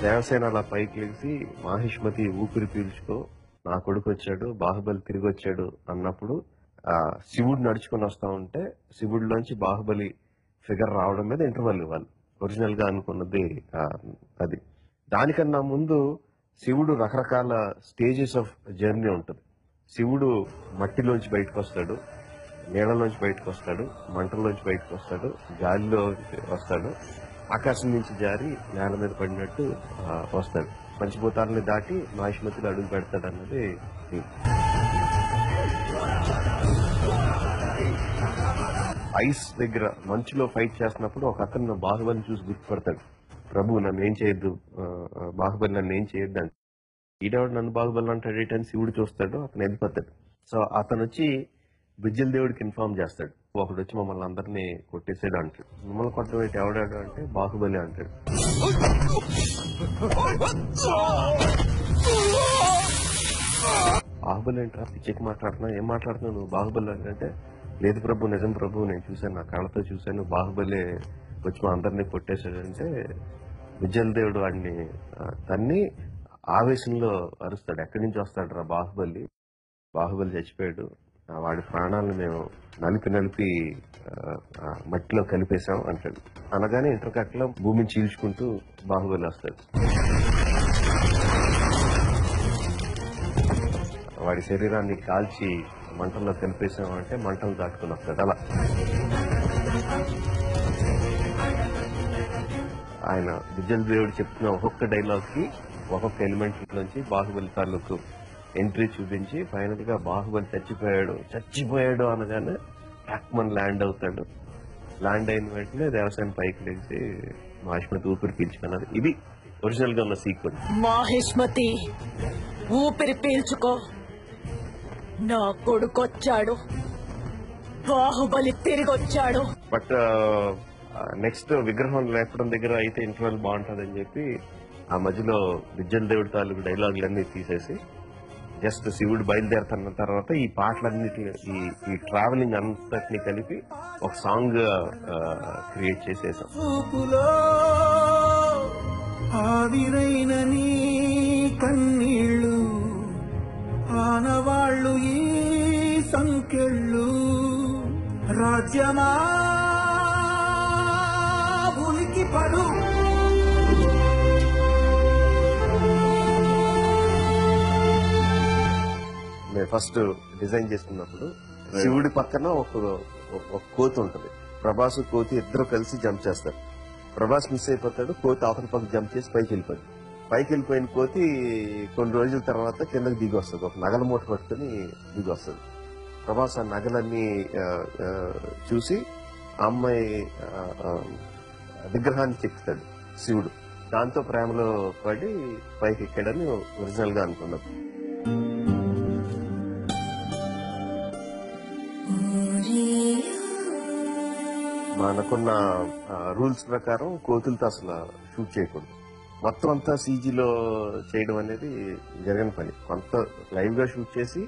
దేవసేన అలా పైకి లేచి మాహిష్మతి ఊపిరి పీల్చుకో నా కొడుకు వచ్చాడు బాహుబలి తిరిగి వచ్చాడు అన్నప్పుడు శివుడు నడుచుకొని వస్తా ఉంటే శివుడిలోంచి బాహుబలి ఫిగర్ రావడం మీద ఇంటర్వెల్ ఇవ్వాలి ఒరిజినల్ గా అనుకున్నది అది. దానికన్నా ముందు శివుడు రకరకాల స్టేజెస్ ఆఫ్ జర్నీ ఉంటుంది. శివుడు మట్టిలోంచి బయటకు వస్తాడు, నీళ్ళలోంచి బయటకు వస్తాడు, మంటల్లోంచి బయటకు వస్తాడు, గాలిలో వస్తాడు, ఆకాశం నుంచి జారి నేల మీద పడినట్టు వస్తాడు. పంచభూతాలని దాటి మాహిష్మతిలో అడుగు పెడతాడు అన్నది. ఐస్ దగ్గర మంచులో ఫైట్ చేస్తున్నప్పుడు ఒక అతను బాహుబలిని చూసి గుర్తుపడతాడు. ప్రభు నన్ను ఏం చేయొద్దు, బాహుబలి నన్ను ఏం చేయొద్దు అని. ఈడేవాడు నన్ను బాహుబలి అంటాడు అని శివుడు చూస్తాడు, అతను వెళ్ళిపోతాడు. సో అతను వచ్చి బిజ్జల దేవుడికి ఇన్ఫార్మ్ చేస్తాడు, ఒకడు వచ్చి మమ్మల్ని అందరినీ కొట్టేసాడు అంటాడు. మమ్మల్ని కొట్టబెట్టి ఎవడాడు అంటే బాహుబలి అంటాడు. బాహుబలి ఏంట్రా పిచ్చికి మాట్లాడుతున్నా, ఏం మాట్లాడుతున్నావు నువ్వు బాహుబలి అంటే, లేదు ప్రభు నిజం ప్రభు నేను చూశాను, నా కళ్ళతో చూశాను, బాహుబలి వచ్చి మా అందరినీ కొట్టేశాడు అంటే బిజ్జల దేవుడు వాడిని తన్ని ఆవేశంలో అరుస్తాడు. ఎక్కడి నుంచి వస్తాడు రా బాహుబలి, బాహుబలి చచ్చిపోయాడు, వాడి ప్రాణాలను మేము నలిపి మట్టిలో కలిపేశాం అంటాడు. అనగానే ఇంటర్కట్లో భూమిని చీల్చుకుంటూ బాహుబలి వస్తాడు. వాడి శరీరాన్ని కాల్చి మంటల్లో కలిపేశాం అంటే మంటలు దాటుకుని వస్తాడు. అలా ఆయన బిజ్జల దేవుడు చెప్తున్న ఒక్కొక్క డైలాగ్ కి ఒక్కొక్క ఎలిమెంట్ నుంచి బాహుబలి తాలూకు ఎంట్రీ చూపించి ఫైనల్ గా బాహుబలి చచ్చిపోయాడు అనగానే టాక్మన్ ల్యాండ్ అవుతాడు. ల్యాండ్ అయిన వెంటనే దేవసేన పైకి లేచి మాహిష్మతి ఊపిరి పీల్చుకున్నది. ఇది ఒరిజినల్ గా ఉన్న సీక్వెన్స్. మాహిష్మతి ఊపిరి పీల్చుకో, నా కొడుకొచ్చాడు, బాహుబలి తిరిగొచ్చాడు. బట్ నెక్స్ట్ విగ్రహం లేపడం దగ్గర అయితే ఇంటర్వెల్ బాగుంటుందని చెప్పి ఆ మధ్యలో బిజ్జల దేవుడి తాలూకు డైలాగులన్నీ తీసేసి జస్ట్ శివుడు బయలుదేరుతున్న తర్వాత ఈ పాటలన్నిటి ఈ ట్రావెలింగ్ అంతటిని కలిపి ఒక సాంగ్ క్రియేట్ చేసేసాం. ఆవిరైన నీ కన్నీళ్ళు ఆనవాళ్ళు ఈ సంకెళ్ళు రాజ్యమా ఉనికి పడు. నేను ఫస్ట్ డిజైన్ చేసుకున్నప్పుడు శివుడి పక్కన ఒక కోతి ఉంటది. ప్రభాస్ కోతి ఇద్దరు కలిసి జంప్ చేస్తారు. ప్రభాస్ మిస్ అయిపోతాడు, కోతి అవతల పక్క జంప్ చేసి పైకి వెళ్ళిపోయింది. పైకి వెళ్ళిపోయిన కోతి కొన్ని రోజుల తర్వాత కిందకి దిగి వస్తుంది, ఒక నగల మూట పట్టుకుని దిగి వస్తుంది. ప్రభాస్ ఆ నగలన్నీ చూసి ఆ అమ్మాయి విగ్రహాన్ని చెక్కుతాడు శివుడు. దాంతో ప్రేమలో పడి పైకి ఎక్కాడని ఒరిజినల్ గా అనుకున్నాం. మనకున్న రూల్స్ ప్రకారం కోతులతో అసలు షూట్ చేయకూడదు. మొత్తం అంతా సీజీలో చేయడం అనేది జరగని పని. కొంత లైవ్ గా షూట్ చేసి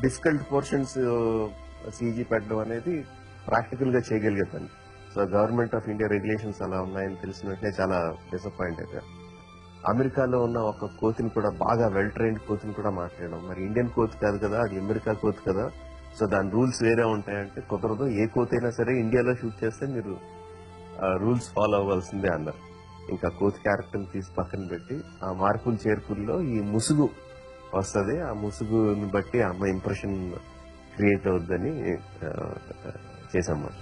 డిఫికల్ట్ పోర్షన్స్ సీజీ పెట్టడం అనేది ప్రాక్టికల్ గా చేయగలిగే పని. So government of India regulations అలా ఉన్నాయని తెలిసిన వెంటనే చాలా డిసప్పాయింట్ అయిపోయారు. అమెరికాలో ఉన్న ఒక కోతిని కూడా బాగా వెల్ ట్రైన్డ్ కోతిని కూడా మాట్లాడడం, మరి ఇండియన్ కోతి కాదు కదా, అది అమెరికా కోతి కదా, సో దాని రూల్స్ వేరే ఉంటాయంటే కుదరదు, ఏ కోతి అయినా సరే ఇండియాలో షూట్ చేస్తే మీరు రూల్స్ ఫాలో అవ్వాల్సిందే అన్నారు. ఇంకా కోతి క్యారెక్టర్ తీసి పక్కన పెట్టి ఆ మార్పులు చేర్పుల్లో ఈ ముసుగు వస్తుంది, ఆ ముసుగుని బట్టి ఆ అమ్మాయి ఇంప్రెషన్ క్రియేట్ అవుద్దని చేసాం మాట.